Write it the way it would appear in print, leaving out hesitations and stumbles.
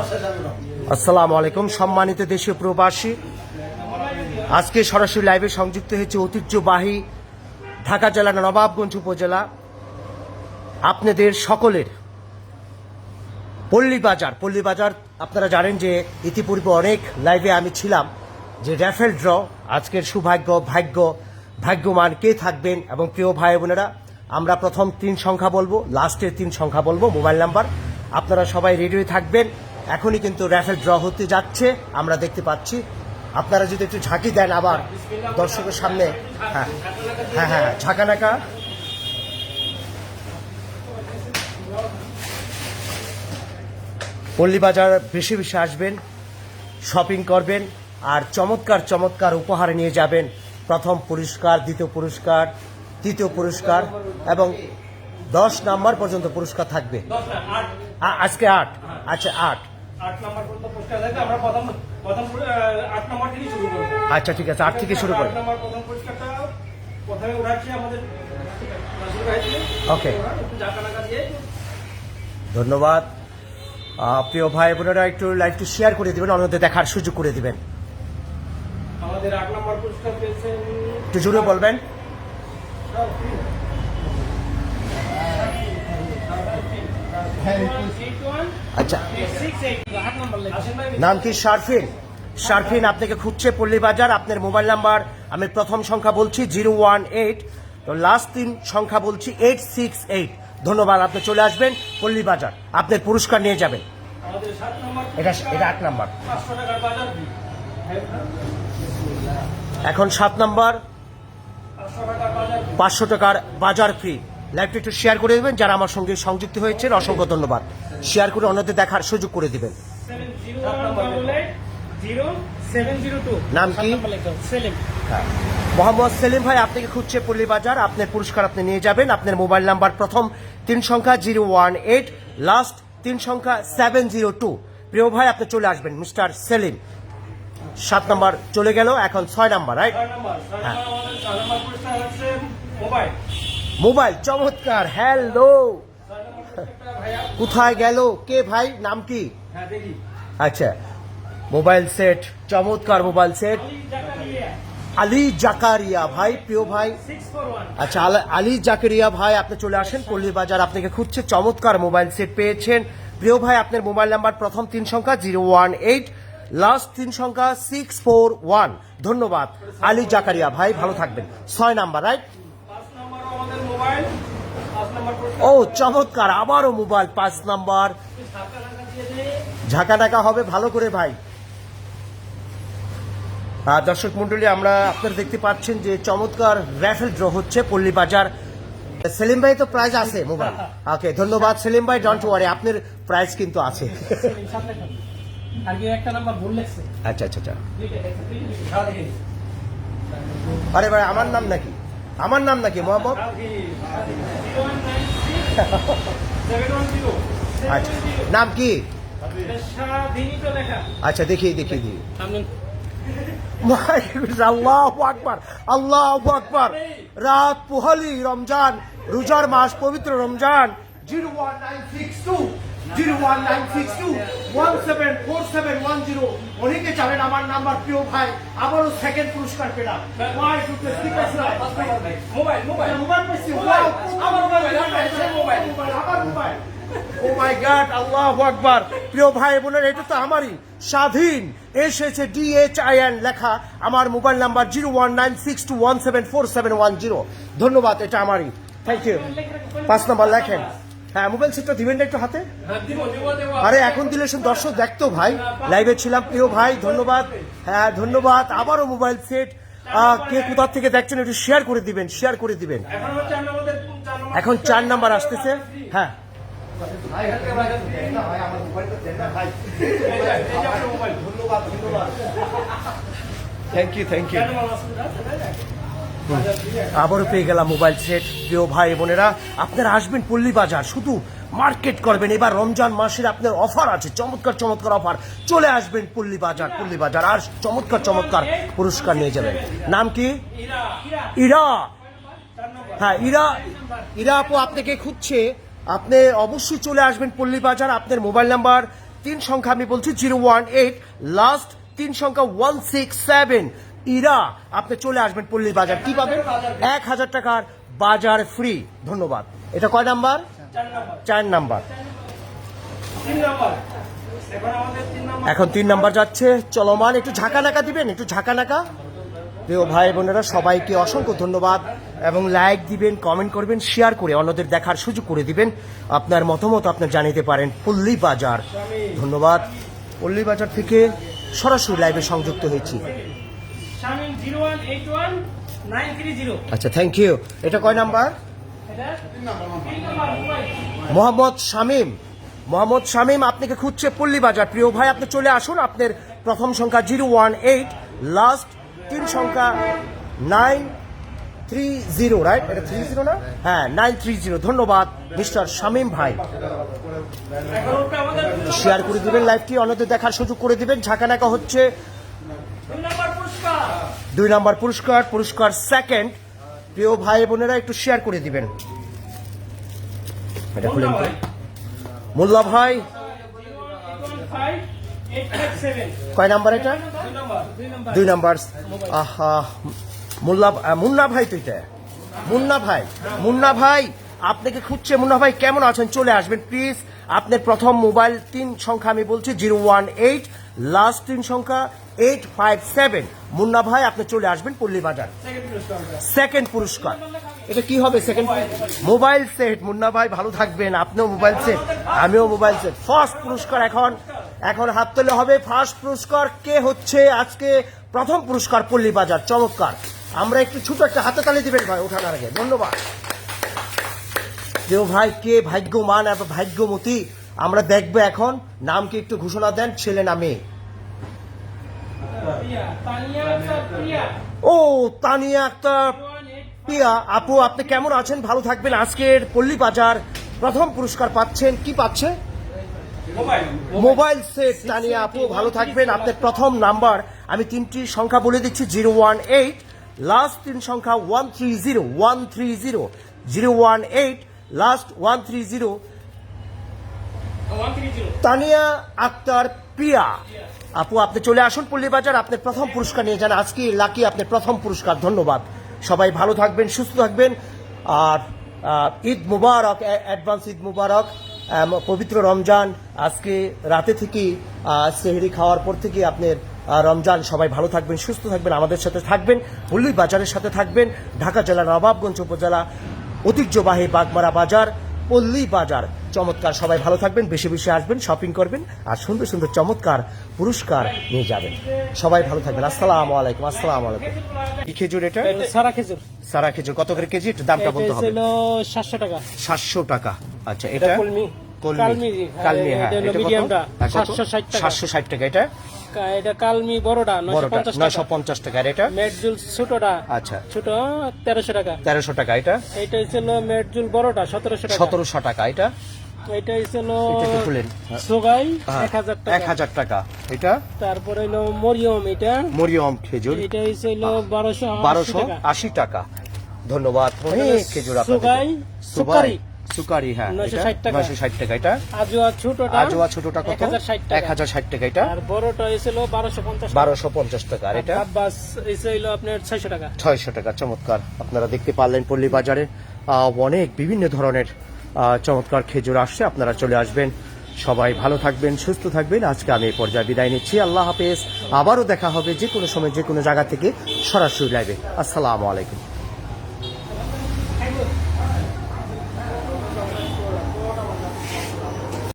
আসসালামু আলাইকুম সম্মানিত দেশীয় প্রবাসী, আজকে সরাসরি লাইভে সংযুক্ত হয়েছে ঐতিহ্যবাহী ঢাকা জেলার নবাবগঞ্জ উপজেলা আপনাদের সকলের পল্লী বাজার। আপনারা জানেন যে ইতিপূর্বে অনেক লাইভে আমি ছিলাম যে র্যাফেল ড্র, আজকের ভাগ্যবান কে থাকবেন। এবং প্রিয় ভাই বোনেরা, আমরা প্রথম 3 সংখ্যা বলবো, লাস্টের 3 সংখ্যা বলবো, মোবাইল নাম্বার। আপনারা সবাই রেডি থাকবেন, এখনই কিন্তু র্যাফেল ড্র হতে যাচ্ছে, আমরা দেখতে পাচ্ছি। আপনারা যদি একটু ঝাঁকি দেন আবার দর্শকের সামনে। হ্যাঁ হ্যাঁ হ্যাঁ, ঝাঁকানাকা। পল্লী বাজার বেশি বেশি আসবেন, শপিং করবেন, আর চমৎকার চমৎকার উপহার নিয়ে যাবেন। প্রথম পুরস্কার, দ্বিতীয় পুরস্কার, তৃতীয় পুরস্কার এবং 10 নাম্বার পর্যন্ত পুরস্কার থাকবে। আজকে 8, আচ্ছা 8 নাম্বার পর্যন্ত পুরস্কার থাকবে। আমরা প্রথম 8 নাম্বার থেকে শুরু করব। আচ্ছা ঠিক আছে, 8 থেকে শুরু করি। 8 নাম্বার প্রথম পুরস্কারটা প্রথমে উঠাচ্ছি আমাদের নাসির ভাই থেকে। ওকে, একটু জাকানাকা দিয়ে ধন্যবাদ। প্রিয় ভাই বোনেরা, একটু লাইভটি শেয়ার করে দিবেন, অন্যদের দেখার সুযোগ করে দিবেন। আমাদের 8 নাম্বার পুরস্কার পেয়েছেন, একটু জোরে বলবেন। আচ্ছা, নাম কি? শারফিন আপনাকে খুঁজছে পল্লী বাজার। আপনার মোবাইল নাম্বার আমি প্রথম সংখ্যা বলছি 018, তো লাস্ট 3 সংখ্যা বলছি 868। ধন্যবাদ, আপনি চলে আসবেন পল্লী বাজার, আপনার পুরস্কার নিয়ে যাবেন। এটা 8 নাম্বার। এখন 7 নাম্বার, 500 টাকার বাজার ফ্রি। লাইভটা একটু শেয়ার করে দেবেন, যারা আমার সঙ্গে সংযুক্ত হয়েছেন অসংখ্য ধন্যবাদ। শেয়ার করে অন্যদের দেখার সুযোগ করে দিবেন। নাম কি? সেলিম। মোহাম্মদ সেলিম ভাই আপনাকে খুঁজছে পল্লী বাজার, আপনার পুরস্কার আপনি নিয়ে যাবেন। আপনার মোবাইল নাম্বার প্রথম 3 সংখ্যা 018, লাস্ট 3 সংখ্যা 702। প্রিয় ভাই আপনি চলে আসবেন, মিস্টার সেলিম। 7 নাম্বার চলে গেল, এখন 6 নাম্বার, রাইট? মোবাইল, চমৎকার। হ্যালো, কোথায় গেল? কে ভাই, নাম কি? আচ্ছা, মোবাইল সেট, চমৎকার মোবাইল সেট। আলী জাকারিয়া ভাই, প্রিয় ভাই। আচ্ছা, আলী জাকারিয়া ভাই আপনি চলে আসেন পল্লী বাজার, আপনাকে খুঁজছে। চমৎকার মোবাইল সেট পেয়েছেন। প্রিয় ভাই আপনার মোবাইল নাম্বার প্রথম 3 সংখ্যা 018, লাস্ট 3 সংখ্যা 641। ধন্যবাদ আলী জাকারিয়া ভাই, ভালো থাকবেন। 6 নাম্বার, রাইট? ও চমৎকার, আবারও মোবাইল 5 নাম্বার। ঝাঁকানাকা হবে ভালো করে ভাই। দর্শক মন্ডলী, আমরা আপনারা দেখতে পাচ্ছেন যে চমৎকার র্যাফেল ড্র হচ্ছে পল্লী বাজার। সেলিম ভাই তো প্রাইজ আছে মোবাইল। ওকে, ধন্যবাদ সেলিম ভাই, ডোন্ট ওয়ারি, আপনার প্রাইজ কিন্তু আছে। আচ্ছা আচ্ছা আচ্ছা, আরে ভাই আমার নাম নাকি? আমার নাম নাকি মোহাম্মদ? আচ্ছা, নাম কি? আচ্ছা, দেখি আল্লাহু আকবার, আল্লাহু আকবার। রাত পোহালি, রমজান, রোজার মাস, পবিত্র রমজান। 01962 অনেকে জানেন আমার নাম্বার। প্রিয় ভাই, আবারও সেকেন্ড পুরস্কার পেলাম। ও মাই গড, আল্লাহু আকবার। প্রিয় ভাই বোনের, এটা তো আমারই, স্বাধীন এসেছে DHIN লেখা। আমার মোবাইল নাম্বার 01962174710। ধন্যবাদ, এটা আমারই, থ্যাংক ইউ। 5 নাম্বার লেখেন। হ্যাঁ, মোবাইল সেটটা দিবেন না একটু হাতে? আরে এখন দিলে দর্শক দেখতো ভাই, লাইভে ছিলাম। প্রিয় ভাই ধন্যবাদ, হ্যাঁ ধন্যবাদ। আবারও মোবাইল সেট। কে কোথা থেকে দেখছেন একটু শেয়ার করে দিবেন, শেয়ার করে দিবেন। এখন 4 নাম্বার আসতেছে। হ্যাঁ, থ্যাংক ইউ। আবারও পেয়ে গেলাম মোবাইল সেট। প্রিয় ভাই বোনেরা, আপনারা আসবেন পল্লী বাজার, শুধু মার্কেট করবেন। এবার রমজান মাসের আপনার অফার আছে, চমৎকার চমৎকার অফার। চলে আসবেন পল্লী বাজার, আর চমৎকার চমৎকার পুরস্কার নিয়ে যাবেন। নাম কি? ইরা। হ্যাঁ, ইরা আপু আপনাকে খুঁজছে। আপনি অবশ্যই চলে আসবেন পল্লী বাজার। আপনার মোবাইল নাম্বার তিন সংখ্যা আমি বলছি 018, লাস্ট তিন সংখ্যা 167। ইরা আপনি চলে আসবেন পল্লী বাজার, কি পাবেন? 1000 টাকার বাজার ফ্রি। ধন্যবাদ। এটা কয় নাম্বার? 4 নাম্বার। 3 নাম্বার এখন আমাদের 3 নাম্বার এখন 3 নাম্বার যাচ্ছে চলমান। একটু ঝাঁকানাকা দিবেন, একটু ঝাঁকানাকা। প্রিয় ভাই বোনেরা, সবাইকে অসংখ্য ধন্যবাদ এবং লাইক দিবেন, কমেন্ট করবেন, শেয়ার করে অন্যদের দেখার সুযোগ করে দিবেন। আপনার মতামত আপনার জানিতে পারেন। পল্লী বাজার, ধন্যবাদ। পল্লী বাজার থেকে সরাসরি লাইভে সংযুক্ত হয়েছি। শামিম 0181930। আচ্ছা, থ্যাংক ইউ। এটা কয় নাম্বার? এটা 3 নাম্বার মোবাইল। মোহাম্মদ শামীম। মোহাম্মদ শামীম আপনাকে খুঁজছে পল্লী বাজার। প্রিয় ভাই, আপনি চলে আসুন। আপনার প্রথম সংখ্যা 018, লাস্ট তিন সংখ্যা 930, রাইট? এটা 30 না? হ্যাঁ, 930। ধন্যবাদ মিস্টার শামীম ভাই। এখন ওটা আমাদের শেয়ার করে দিবেন লাইভটি, অন্যদের দেখার সুযোগ করে দিবেন। ঝাঁকানাকা হচ্ছে 2 নাম্বার পুরস্কার। 2 নাম্বার পুরস্কার, পুরস্কার সেকেন্ড। প্রিয় ভাই বোনেরা, একটু শেয়ার করে দিবেন। এটা খুলেন তো। মোল্লা ভাই 0815857। কয় নাম্বার এটা? 2 নাম্বার। আহা, মুন্না ভাই তো এটা। মুন্না ভাই আপনাকে খুঁজছে। মুন্না ভাই কেমন আছেন? চলে আসবেন প্লিজ। আপনার প্রথম মোবাইল 3 সংখ্যা আমি বলছি 018, লাস্ট 3 সংখ্যা 857। মুন্না ভাই আপনি চলে আসবেন পল্লী বাজার। সেকেন্ড পুরস্কার। এটা কি হবে? Second mobile set. মুন্না ভাই ভালো থাকবেন। আপনিও মোবাইল সেট, আমিও মোবাইল সেট। ফার্স্ট পুরস্কার এখন হাত তোলে হবে। ফার্স্ট পুরস্কার কে হচ্ছে? আজকে প্রথম পুরস্কার পল্লী বাজার। চমৎকার। আমরা একটু ছোট একটা হাতে তালি দিবেন ভাই ওঠানোর আগে। ধন্যবাদ। কেউ ভাই কে ভাগ্যমান এবং ভাগ্যমতী আমরা দেখবো এখন। নাম কি একটু ঘোষণা দেন, ছেলে না মেয়ে? ও, তানিয়া আক্তার পিয়া আপু, আপনি কেমন আছেন? ভালো থাকবেন। আজকের পল্লী বাজার প্রথম পুরস্কার পাচ্ছেন। কি পাচ্ছে? Mobile set. তানিয়া আপু ভালো থাকবেন। আপনার প্রথম নাম্বার আমি 3টি সংখ্যা বলে দিচ্ছি 018, লাস্ট 3 সংখ্যা 130, 018, লাস্ট 130। তানিয়া আক্তার প্রিয়া আপু, আপনি চলে আসুন পল্লী বাজার। আপনার প্রথম পুরস্কার নিয়ে যান। আজকে লাকি আপনার প্রথম পুরস্কার। ধন্যবাদ। সবাই ভালো থাকবেন, সুস্থ থাকবেন। আর ঈদ মুবারক, অ্যাডভান্স ঈদ মুবারক। পবিত্র রমজান আজকে রাতে থেকে, সেহরি খাওয়ার পর থেকে আপনার রমজান। সবাই ভালো থাকবেন, সুস্থ থাকবেন, আমাদের সাথে থাকবেন, পল্লী বাজারের সাথে থাকবেন। ঢাকা জেলা নবাবগঞ্জ উপজেলা ঐতিহ্যবাহী বাগমারা বাজার, পল্লী বাজার। চমৎকার। সবাই ভালো থাকবেন, বেশি বেশি আসবেন, শপিং করবেন আর সুন্দর সুন্দর চমৎকার পুরস্কার নিয়ে যাবেন। সবাই ভালো থাকবেন। আসসালামু আলাইকুম। আসসালামু আলাইকুম। কি খেজুর এটা? সারা খেজুর। সারা খেজুর কত করে কেজি? একটু দামটা বলতে হবে। 700 টাকা। 700 টাকা। আচ্ছা, এটা কলমি। কালমি। হ্যাঁ, এটা মিডিয়ামটা কত? 760 টাকা। 760 টাকা। এটা এটা কালমি বড়টা 950 টাকা। 950 টাকা। আর এটা মেটজুল ছোটটা, আচ্ছা ছোট 1300 টাকা। 1300 টাকা। এটা এটা হইছিল মেটজুল বড়টা 1700 টাকা। 1700 টাকা। এটা এটা হইছিল এটা একটু খুলেন। সোগাই হ্যাঁ, 1000 টাকা। 1000 টাকা। এটা তারপরে হইলো মরিয়ম। এটা মরিয়ম খেজুর এটা হইছিল 1280 1280 টাকা। টাকা। ধন্যবাদ। অনেক খেজুর সোগাই সুকারি সুকারি। হ্যাঁ, 960 টাকা। 960 টাকা। এটা আজওয়া ছোটটা, আজওয়া ছোটটা কত? 1060 টাকা। 1060 টাকা। এটা আর বড়টা হইছিল 1250 টাকা। 1250 টাকা। আর এটা আব্বাস হইছিল আপনার 600 টাকা। 600 টাকা। চমৎকার। আপনারা দেখতে পারলেন পল্লী বাজারে অনেক বিভিন্ন ধরনের চমৎকার খেজুর আসছে। আপনারা চলে আসবেন। সবাই ভালো থাকবেন, সুস্থ থাকবেন। আজকে আমি এই পর্যায়ে বিদায় নিচ্ছি। আল্লাহ হাফেজ। আবারও দেখা হবে যে কোনো সময় যে কোনো জায়গা থেকে সরাসরি লাইভে। আসসালামু আলাইকুম।